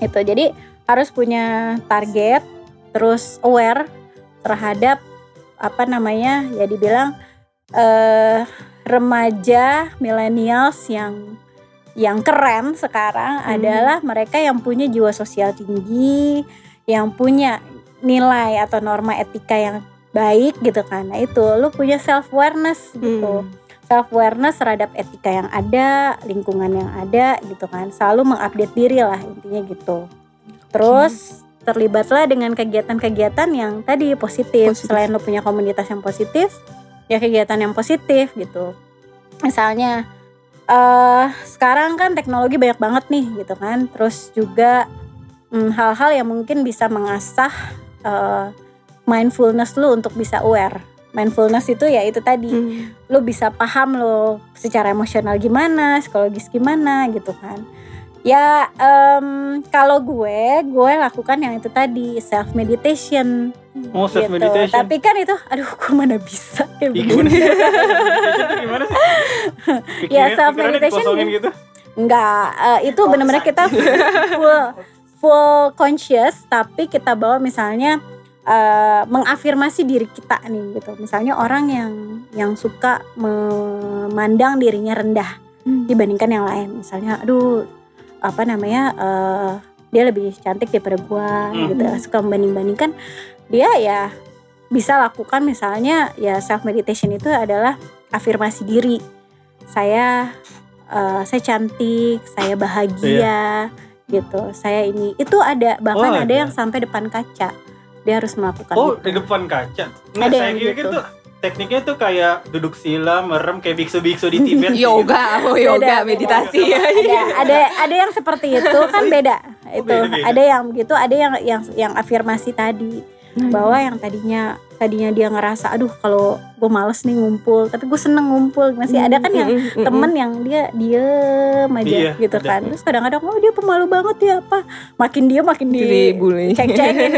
Itu jadi harus punya target, terus aware terhadap ya dibilang remaja millennials yang keren sekarang adalah mereka yang punya jiwa sosial tinggi, yang punya nilai atau norma etika yang baik gitu kan. Nah itu lu punya self awareness gitu. Self awareness terhadap etika yang ada, lingkungan yang ada gitu kan. Selalu mengupdate diri lah intinya gitu. Terus terlibatlah dengan kegiatan-kegiatan yang tadi positif. Selain lo punya komunitas yang positif, ya kegiatan yang positif gitu. Misalnya sekarang kan teknologi banyak banget nih gitu kan. Terus juga hal-hal yang mungkin bisa mengasah mindfulness lo untuk bisa aware. Mindfulness itu ya itu tadi, lo bisa paham lo secara emosional gimana, psikologis gimana gitu kan. Ya kalau gue lakukan yang itu tadi, self meditation. Oh self gitu. meditation. Tapi kan itu, aduh gue mana bisa kayak begini. Gimana sih? Ya self meditation gitu? Enggak, itu benar-benar kita full conscious, tapi kita bawa misalnya mengafirmasi diri kita nih gitu. Misalnya orang yang suka memandang dirinya rendah dibandingkan yang lain. Misalnya aduh dia lebih cantik daripada gua gitu, suka membanding-bandingkan. Dia ya bisa lakukan misalnya ya self meditation itu adalah afirmasi diri. Saya cantik, saya bahagia gitu. Saya ini itu ada bahkan ada yang sampai depan kaca. Dia harus melakukan itu. Di depan kaca. Nah, saya kira gitu. Tekniknya tuh kayak duduk sila, merem kayak biksu-biksu di Tibet. Yoga, yoga, meditasi. Ada yang seperti itu kan beda. Itu beda. Ada yang begitu, ada yang afirmasi tadi. Bahwa yang tadinya dia ngerasa aduh kalau gue males nih ngumpul, tapi gue seneng ngumpul. Masih ada kan yang temen yang dia diem aja gitu kan. Terus kadang-kadang dia pemalu banget ya apa, makin dia makin cek-cekin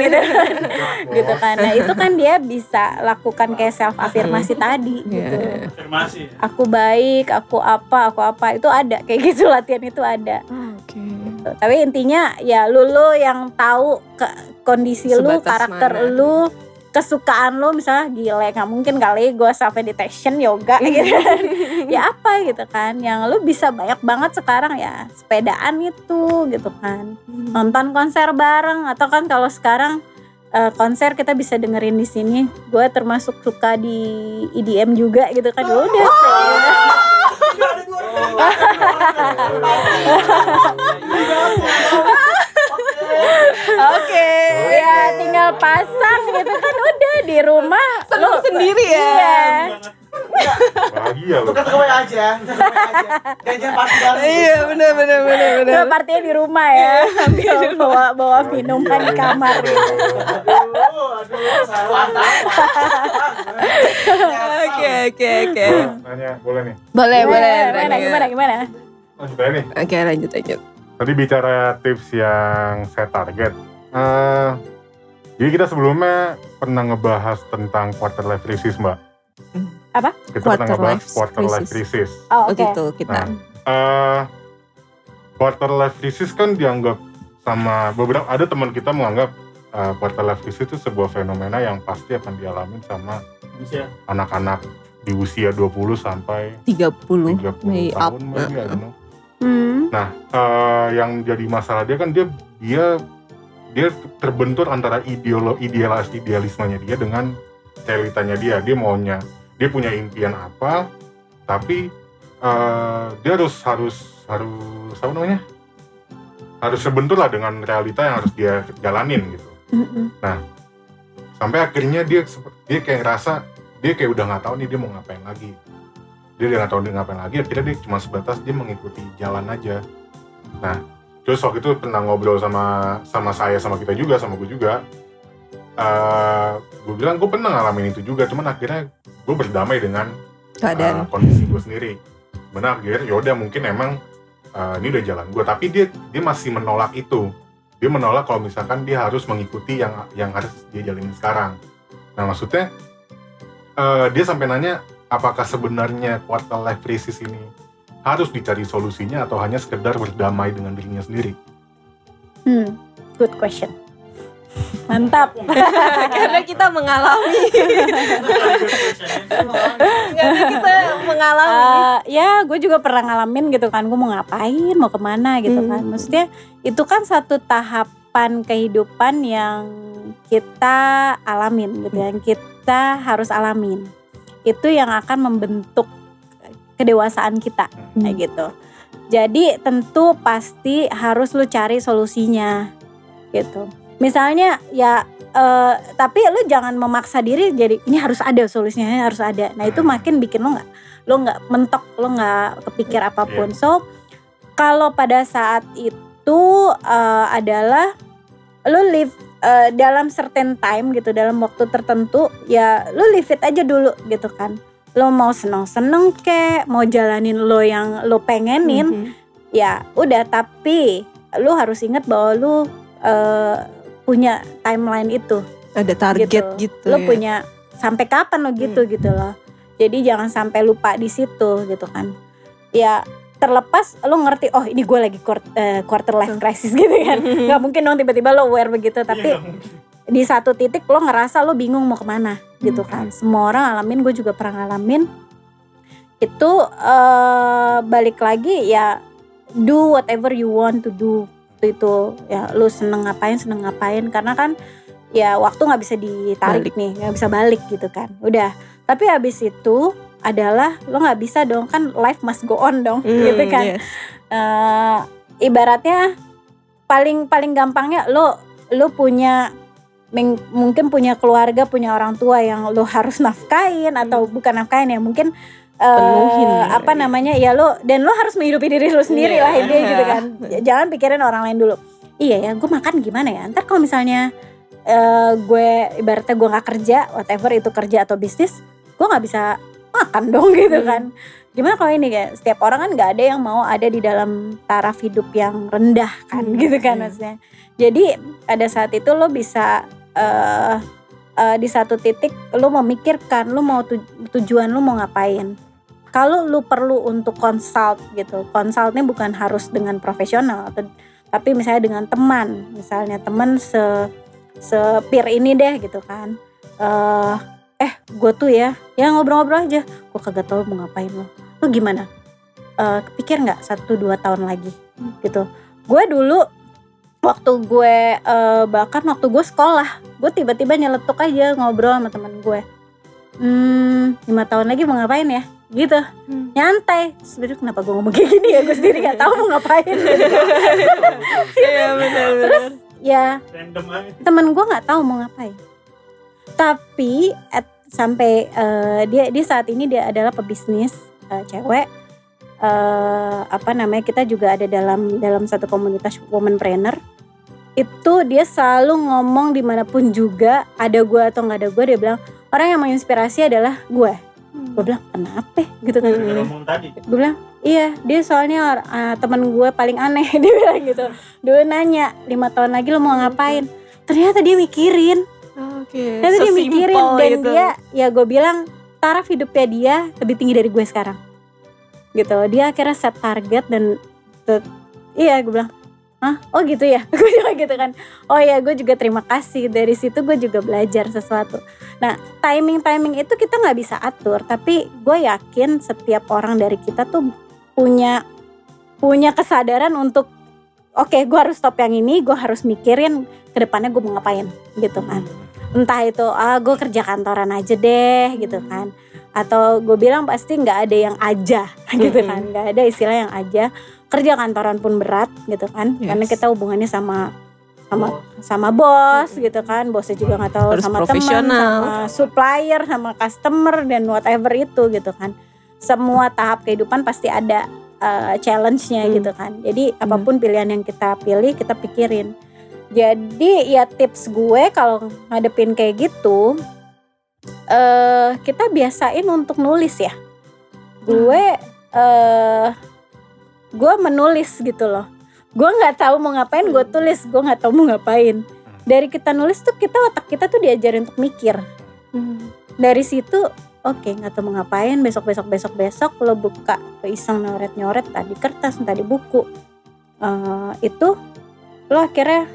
gitu kan. Nah itu kan dia bisa lakukan kayak self afirmasi tadi gitu. Afirmasi. Aku baik, aku apa itu ada kayak gitu, latihan itu ada. Gitu. Tapi intinya ya lu yang tahu kondisi lu, karakter lu, kesukaan lo. Misalnya gile gak mungkin kali gue self meditation yoga gitu kan. Ya apa gitu kan, yang lo bisa banyak banget sekarang ya sepedaan itu gitu kan, nonton konser bareng. Atau kan kalau sekarang konser kita bisa dengerin di sini. Gue termasuk suka di EDM juga gitu kan. Udah Oke. Ya tinggal pasang gitu kan udah di rumah. Seneng sendiri ya. Iya. Bahagia loh. Tukar ke WA aja. Jangan party bareng. Iya benar. Udah partinya di rumah ya. Sambil bawa minuman di kamar. Aduh, salah. Oke. Nanya boleh nih. Boleh. Gimana? Lanjut aja nih. Oke, lanjut. Tadi bicara tips yang saya target. Jadi kita sebelumnya pernah ngebahas tentang quarter life crisis, Mbak. Apa? Kita pernah ngebahas quarter life crisis. Oh, Oh oke. gitu kita. Quarter life crisis kan dianggap sama beberapa, ada teman kita menganggap quarter life crisis itu sebuah fenomena yang pasti akan dialami sama anak-anak di usia 20 sampai 30 30 tahun maybe, I don't know. Nah, yang jadi masalah dia kan dia terbentur antara idealismenya dia dengan realitanya dia punya impian apa, tapi dia harus apa namanya, harus sebentur lah dengan realita yang harus dia jalanin gitu. Nah, sampai akhirnya dia kayak ngerasa dia kayak udah nggak tahu nih dia mau ngapain lagi. Dia udah nggak tahu dia ngapain lagi, akhirnya dia cuma sebatas dia mengikuti jalan aja. Nah, terus waktu itu pernah ngobrol sama saya, sama kita juga, sama gue juga. Gue bilang gue pernah ngalamin itu juga, cuman akhirnya gue berdamai dengan keadaan kondisi gue sendiri. Benar, yaudah mungkin emang ini udah jalan gue, tapi dia masih menolak itu. Dia menolak kalau misalkan dia harus mengikuti yang harus dia jalanin sekarang. Nah, maksudnya dia sampai nanya, apakah sebenarnya quarter life crisis ini harus dicari solusinya atau hanya sekedar berdamai dengan dirinya sendiri? Good question. Mantap. karena kita mengalami. Ya gue juga pernah ngalamin gitu kan, gue mau ngapain, mau kemana gitu kan. Maksudnya itu kan satu tahapan kehidupan yang kita alamin gitu, yang kita harus alamin. Itu yang akan membentuk kedewasaan kita kayak gitu. Jadi tentu pasti harus lu cari solusinya gitu. Misalnya ya tapi lu jangan memaksa diri jadi ini harus ada solusinya, harus ada. Nah itu makin bikin lu nggak mentok, lu nggak kepikir apapun. So kalau pada saat itu adalah lu live dalam certain time gitu, dalam waktu tertentu ya lu live it aja dulu gitu kan. Lo mau seneng-seneng kek, mau jalanin lo yang lo pengenin, ya udah, tapi lo harus ingat bahwa lo punya timeline itu. Ada target gitu Lo ya. punya sampai kapan lo gitu loh. Jadi jangan sampai lupa di situ gitu kan. Ya terlepas lo ngerti, oh ini gue lagi quarter life crisis gitu kan. Gak mungkin dong tiba-tiba lo aware begitu, tapi di satu titik lo ngerasa lo bingung mau kemana gitu kan. Semua orang alamin, gue juga pernah ngalamin. Itu balik lagi ya, do whatever you want to do. Itu ya lo seneng ngapain karena kan ya waktu nggak bisa ditarik nih, nggak bisa balik gitu kan. Udah, tapi habis itu adalah lo nggak bisa dong kan, life must go on dong gitu kan. Yes. Ibaratnya paling gampangnya lo punya mungkin punya keluarga, punya orang tua yang lo harus nafkain atau bukan nafkain ya, mungkin penuhin apa namanya ya lo, dan lo harus menghidupi diri lo sendiri lah intinya gitu kan. Jangan pikirin orang lain dulu. Iya ya, gue makan gimana ya, ntar kalau misalnya gue ibaratnya gue nggak kerja, whatever itu kerja atau bisnis, gue nggak bisa makan dong gitu kan. Gimana kalau ini kayak setiap orang kan nggak ada yang mau ada di dalam taraf hidup yang rendah kan gitu kan maksudnya. Jadi pada saat itu lo bisa di satu titik lo memikirkan lo mau tujuan lo mau ngapain. Kalau lo perlu untuk consult gitu, consultnya bukan harus dengan profesional tapi misalnya dengan teman, misalnya teman se-peer ini deh gitu kan. Gue tuh ya ngobrol-ngobrol aja, gue kagak tahu mau ngapain lo gimana, kepikir nggak 1-2 tahun lagi gitu. Gue dulu waktu gue bahkan waktu gue sekolah, gue tiba-tiba nyeletuk aja ngobrol sama teman gue, 5 tahun lagi mau ngapain ya gitu, nyantai. Sebenarnya kenapa gue ngomong kayak gini ya, gue sendiri nggak tahu mau ngapain gitu. Iya benar. Terus ya Random aja. temen gue nggak tahu mau ngapain. Tapi sampai dia saat ini dia adalah pebisnis cewek. Kita juga ada dalam satu komunitas womanpreneur. Itu dia selalu ngomong dimanapun juga, ada gue atau nggak ada gue, dia bilang orang yang menginspirasi adalah gue. Gue bilang kenapa gitu kan? Ngomong tadi. Gue bilang iya, dia soalnya teman gue paling aneh. Dia bilang gitu. Dulu nanya 5 tahun lagi lo mau ngapain? Ternyata dia mikirin. Ternyata dia mikirin dan itu. Dia ya gue bilang taraf hidupnya dia lebih tinggi dari gue sekarang. Gitu. Dia akhirnya set target dan iya gue bilang oh gitu ya. Gue juga gitu kan. Oh ya, gue juga terima kasih. Dari situ gue juga belajar sesuatu. Nah, timing itu kita gak bisa atur. Tapi gue yakin setiap orang dari kita tuh punya kesadaran untuk oke, gue harus stop yang ini. Gue harus mikirin ke depannya gue mau ngapain gitu kan. Entah itu gue kerja kantoran aja deh gitu kan. Atau gue bilang pasti gak ada yang aja gitu kan. Gak ada istilah yang aja. Kerja kantoran pun berat gitu kan, karena kita hubungannya sama bos gitu kan, bosnya juga nggak tahu, harus sama teman, sama supplier, sama customer dan whatever itu gitu kan. Semua tahap kehidupan pasti ada challenge-nya gitu kan. Jadi apapun pilihan yang kita pilih, kita pikirin. Jadi ya tips gue kalau ngadepin kayak gitu, kita biasain untuk nulis ya. Gue menulis gitu loh. Gue nggak tahu mau ngapain, gue tulis. Gue nggak tahu mau ngapain. Dari kita nulis tuh otak kita tuh diajarin untuk mikir. Dari situ nggak tahu mau ngapain. Besok lo buka iseng nyoret tadi kertas, tadi buku. Itu lo akhirnya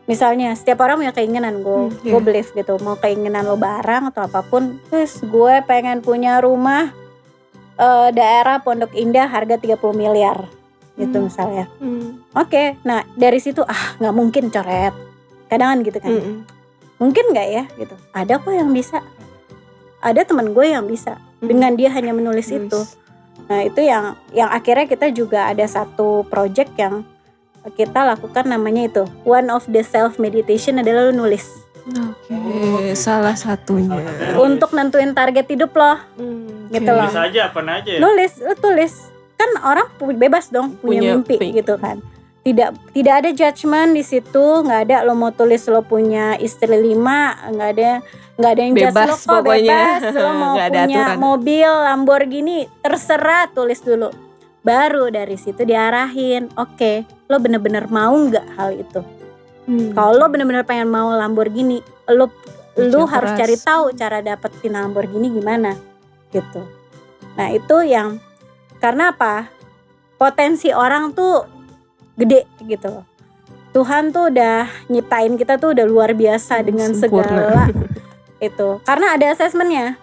misalnya setiap orang punya keinginan. Gue believe gitu. Mau keinginan lo barang atau apapun. Terus gue pengen punya rumah daerah Pondok Indah harga 30 miliar. Gitu misalnya. Oke, nah dari situ nggak mungkin coret. Kadang kan gitu kan. Mungkin nggak ya gitu. Ada kok yang bisa. Ada teman gue yang bisa dengan dia hanya menulis itu. Nah itu yang akhirnya kita juga ada satu project yang kita lakukan, namanya itu one of the self meditation adalah lu nulis. Salah satunya untuk nentuin target hidup lo. Gitu loh. Nulis aja apa aja ya? Nulis, lu tulis. Kan orang bebas dong punya mimpi gitu kan. Tidak ada judgement di situ, nggak ada lo mau tulis lo punya istri 5, nggak ada yang judge lo kok, bebas. Lo mau punya mobil Lamborghini, terserah, tulis dulu. Baru dari situ diarahin, oke, lo bener-bener mau nggak hal itu. Kalau lo bener-bener pengen mau Lamborghini, lo harus cari tahu cara dapetin Lamborghini gimana gitu. Nah itu yang karena apa? Potensi orang tuh gede gitu loh. Tuhan tuh udah nyiptain kita tuh udah luar biasa dengan segala itu. Karena ada assessmentnya.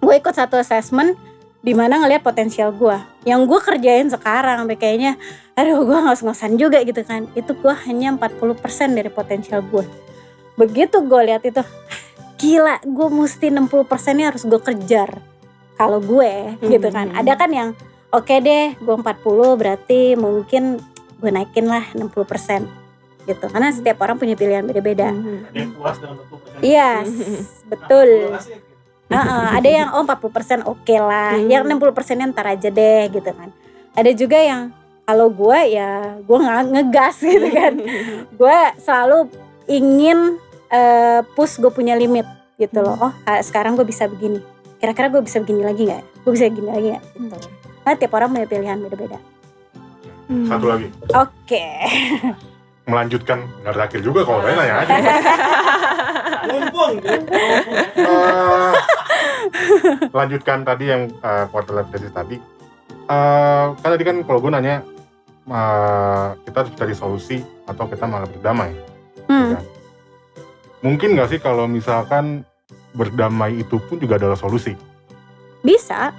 Gue ikut satu assessment di mana ngelihat potensial gue. Yang gue kerjain sekarang sampai kayaknya aduh gue ngos-ngosan juga gitu kan. Itu gue hanya 40% dari potensial gue. Begitu gue lihat itu, gila, gue mesti 60%-nya harus gue kejar. Kalau gue gitu kan. Ada kan yang oke deh, gue 40 berarti mungkin gue naikin lah 60% gitu. Karena setiap orang punya pilihan beda-beda. Ada yang puas dengan 40%. Yes, betul. Ada yang 40% oke lah. Yang 60%-nya ntar aja deh gitu kan. Ada juga yang kalau gue ya gue ngegas gitu kan. Gue selalu ingin push gue punya limit gitu loh. Sekarang gue bisa begini. Kira-kira gue bisa begini lagi gak? Gue bisa begini lagi gak? Gitu. Nah tiap orang punya pilihan beda-beda. Satu lagi. Oke. Melanjutkan, nggak terakhir juga kalau saya nanya aja. Mumpung. Lanjutkan tadi yang quarter life crisis tadi. Kan tadi kan kalau gue nanya kita harus cari solusi atau kita malah berdamai. Ya. Mungkin nggak sih kalau misalkan berdamai itu pun juga adalah solusi? Bisa.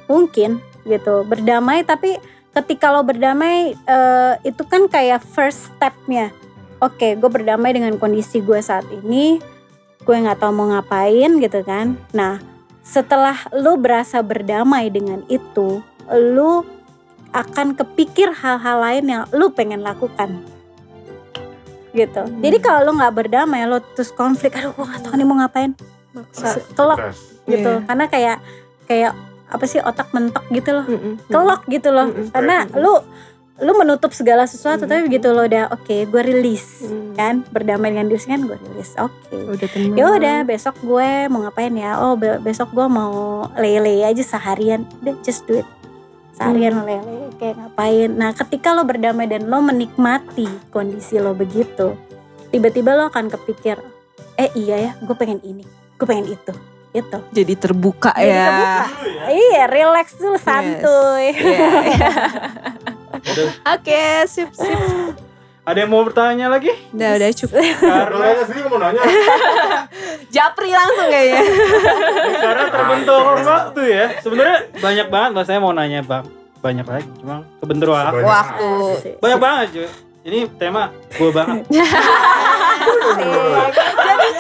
Mungkin gitu. Berdamai, tapi ketika lo berdamai itu kan kayak first step-nya. Oke, gue berdamai dengan kondisi gue saat ini. Gue gak tahu mau ngapain gitu kan. Nah, setelah lo berasa berdamai dengan itu, lo akan kepikir hal-hal lain yang lo pengen lakukan. gitu. Jadi kalau lo nggak berdamai, lo terus konflik, aduh gue nggak tahu nih mau ngapain, kelok gitu. Karena kayak apa sih, otak mentok gitu loh, kelok gitu loh. Karena lu menutup segala sesuatu, tapi begitu lo udah oke, gue rilis kan, berdamai dengan diri kan, gue rilis, ya udah besok gue mau ngapain ya, besok gue mau lele aja seharian, udah just do it seharian, lele kayak ngapain. Nah ketika lo berdamai dan lo menikmati kondisi lo begitu, tiba-tiba lo akan kepikir, iya ya, gue pengen ini, gue pengen itu gitu. Jadi terbuka ya. Iya, relax dulu, santuy. Oke, sip. Ada yang mau bertanya lagi? Udah cukup. Karena sendiri mau nanya. Japri langsung kayaknya. Karena terbentur waktu ya. Sebenarnya banyak banget loh, saya mau nanya Bang. Banyak lagi, cuma kebentur waktu. Banyak banget cuy. Ini tema gue banget. Jadi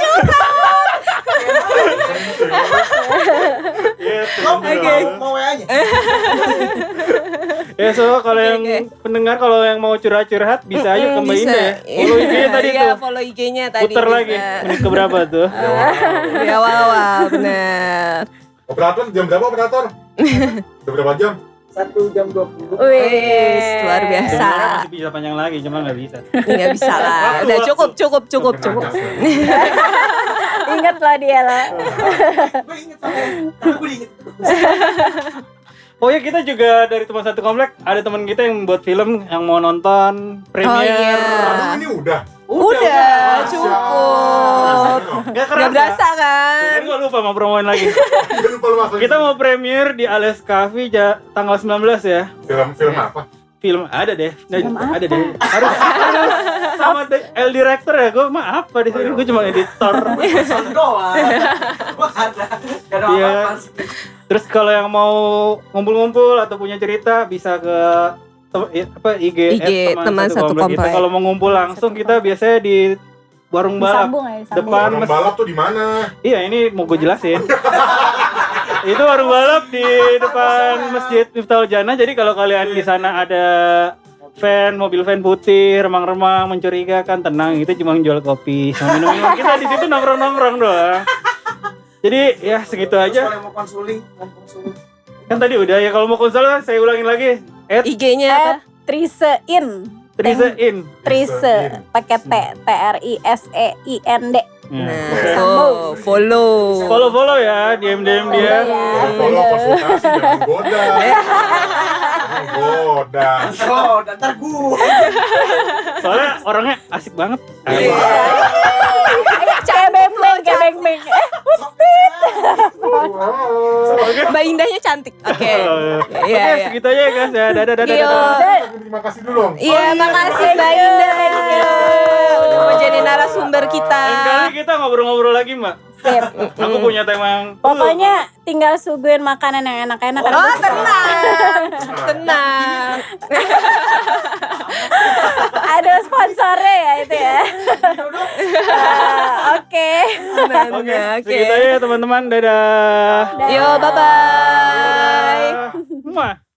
curhat. Mau WA-nya. Ya, so kalau yang pendengar, kalau yang mau curhat bisa aja ke Mbak Indah ya. Follow IG-nya tadi tuh. Follow IG-nya tadi. Puter lagi. Menit keberapa tuh? Di awal-awal, bener. Operator jam berapa operator? Jam berapa jam? 1 jam 20. Wih, luar biasa. Sebenarnya masih bisa panjang lagi, cuma nggak bisa. Nggak bisa lah. Udah cukup. Ingat lah dia lah. Gue inget sama gue inget. Oh ya, kita juga dari teman satu komplek ada teman kita yang buat film yang mau nonton premier. Aduh, ini udah. Udah, cukup. Gak Gak berasa kan? Kan gue lupa mau promoin lagi. Kita mau premier di Ales Cafe tanggal 19 ya. Film apa? Film ada deh. Ada deh. Harus sama El director ya. Gue mah apa di sini? Gue cuma editor. Son doang. Gue ada. Gak ada apa-apa sih. Terus kalau yang mau ngumpul-ngumpul atau punya cerita bisa ke IG teman satu komplek. Kalau mau ngumpul langsung kita biasanya di warung balap. Depan warung balap tuh di mana? Iya, ini mau gue jelasin. Itu warung balap di depan Masjid Miftahul Jannah. Jadi kalau kalian di sana ada mobil van putih, remang-remang, mencurigakan, tenang, itu cuma jual kopi sama minum-minum. Kita di situ nongkrong-nongkrong doang. Jadi ya segitu aja. Kalau mau konsuling. Kan tadi udah ya, kalau mau konsul saya ulangin lagi. IG-nya apa? Trisein. Trise pakai T, TRISEIND. Nah, follow ya, DM dia. Follow, konsultasi, jangan goda. Ntar gue. Soalnya orangnya asik banget. Kayak beng-beng. Mbak Indahnya cantik. Oke. Oke, segitu aja ya guys ya. Dadah. Terima kasih dulu. Iya, makasih Mbak Indah. Udah mau jadi narasumber kita. Lain kali kita ngobrol-ngobrol lagi, Mbak. Sip. Aku punya tema yang Pokoknya tinggal suguhin makanan yang enak-enak. Oh, tenang. Ada sponsornya ya itu ya. Oke. Segitu aja ya teman-teman. Dadah. Yo, bye-bye. Dadah.